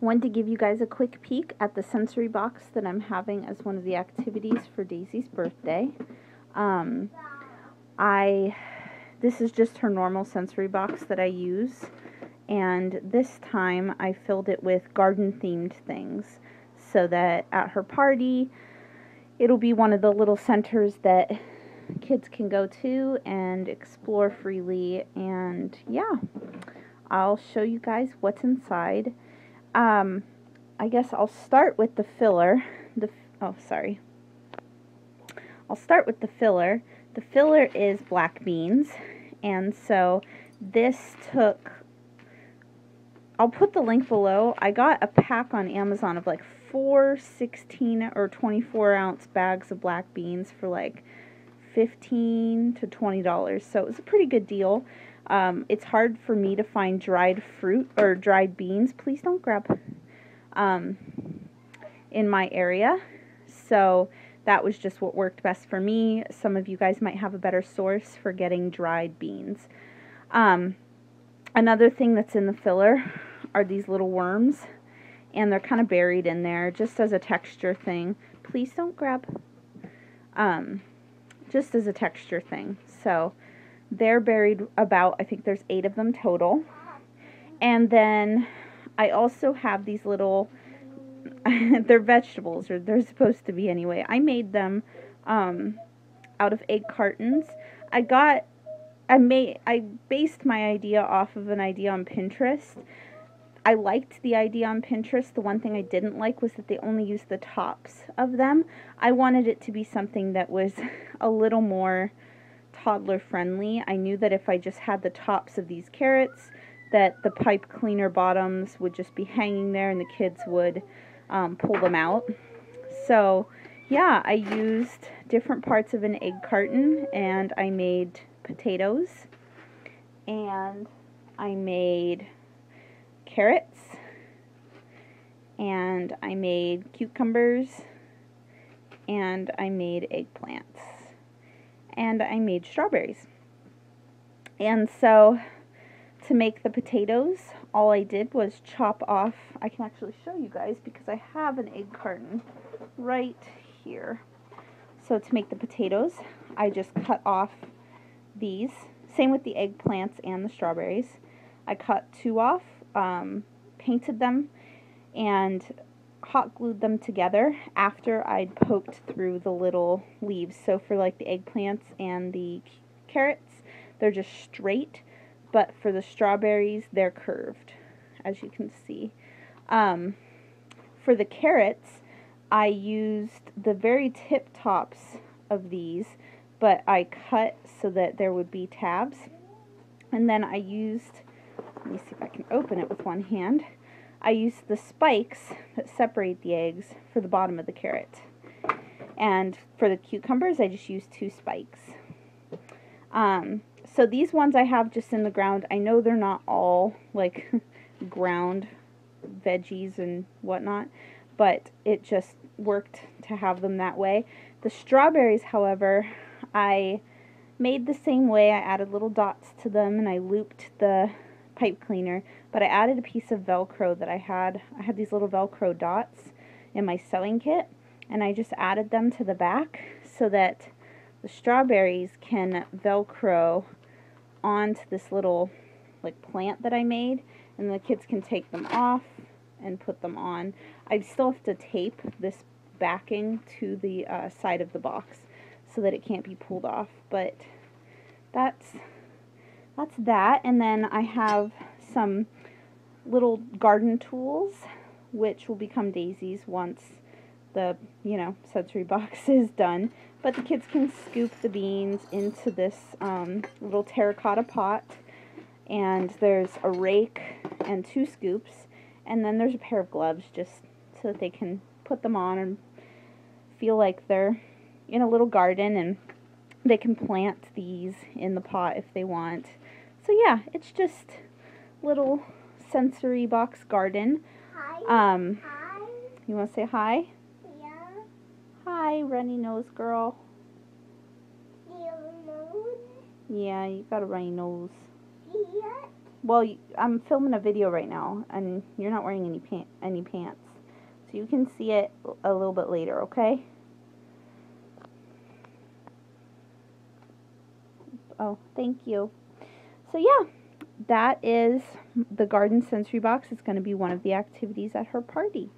wanted to give you guys a quick peek at the sensory box that I'm having as one of the activities for Daisy's birthday. This is just her normal sensory box that I use, and this time I filled it with garden-themed things so that at her party it'll be one of the little centers that kids can go to and explore freely. And yeah, I'll show you guys what's inside. I guess I'll start with the filler. I'll start with the filler. The filler is black beans, and so this took, I'll put the link below. I got a pack on Amazon of like 4 16 or 24 ounce bags of black beans for like $15 to $20, so it was a pretty good deal. It's hard for me to find dried fruit or dried beans. Please don't grab. In my area, so that was just what worked best for me. Some of you guys might have a better source for getting dried beans. Another thing that's in the filler are these little worms, and they're kind of buried in there just as a texture thing. Please don't grab. Just as a texture thing. So they're buried about, I think there's 8 of them total. And then I also have these little, they're vegetables, or they're supposed to be anyway. I made them out of egg cartons. I based my idea off of an idea on Pinterest. I liked the idea on Pinterest. The one thing I didn't like was that they only used the tops of them. I wanted it to be something that was a little more toddler friendly. I knew that if I just had the tops of these carrots, that the pipe cleaner bottoms would just be hanging there and the kids would pull them out. So yeah, I used different parts of an egg carton, and I made potatoes, and I made carrots, and I made cucumbers, and I made eggplants, and I made strawberries. And so to make the potatoes, all I did was chop off, I can actually show you guys because I have an egg carton right here. So to make the potatoes, I just cut off these. Same with the eggplants and the strawberries. I cut 2 off, painted them, and hot glued them together after I'd poked through the little leaves. So for like the eggplants and the carrots, they're just straight. But for the strawberries, they're curved, as you can see. For the carrots, I used the very tip tops of these, but I cut so that there would be tabs. And then I used, let me see if I can open it with one hand. I used the spikes that separate the eggs for the bottom of the carrot. And for the cucumbers, I just used 2 spikes. So these ones I have just in the ground. I know they're not all like ground veggies and whatnot, but it just worked to have them that way. The strawberries, however, I made the same way. I added little dots to them and I looped the pipe cleaner, but I added a piece of Velcro that I had. I had these little Velcro dots in my sewing kit, and I just added them to the back so that the strawberries can Velcro onto this little like plant that I made, and the kids can take them off and put them on. I still have to tape this backing to the side of the box so that it can't be pulled off, but that's that. And then I have some little garden tools which will become Daisy's once the sensory box is done. But the kids can scoop the beans into this little terracotta pot, and there's a rake and 2 scoops, and then there's a pair of gloves just so that they can put them on and feel like they're in a little garden, and they can plant these in the pot if they want. So yeah, it's just little sensory box garden. Hi. You want to say hi? Yeah. Hi, runny nose girl. Your nose. Yeah, you got a runny nose. See it? Well, I'm filming a video right now, and you're not wearing any pants. So you can see it a little bit later, okay? Oh, thank you. So yeah, that is the garden sensory box. It's going to be one of the activities at her party.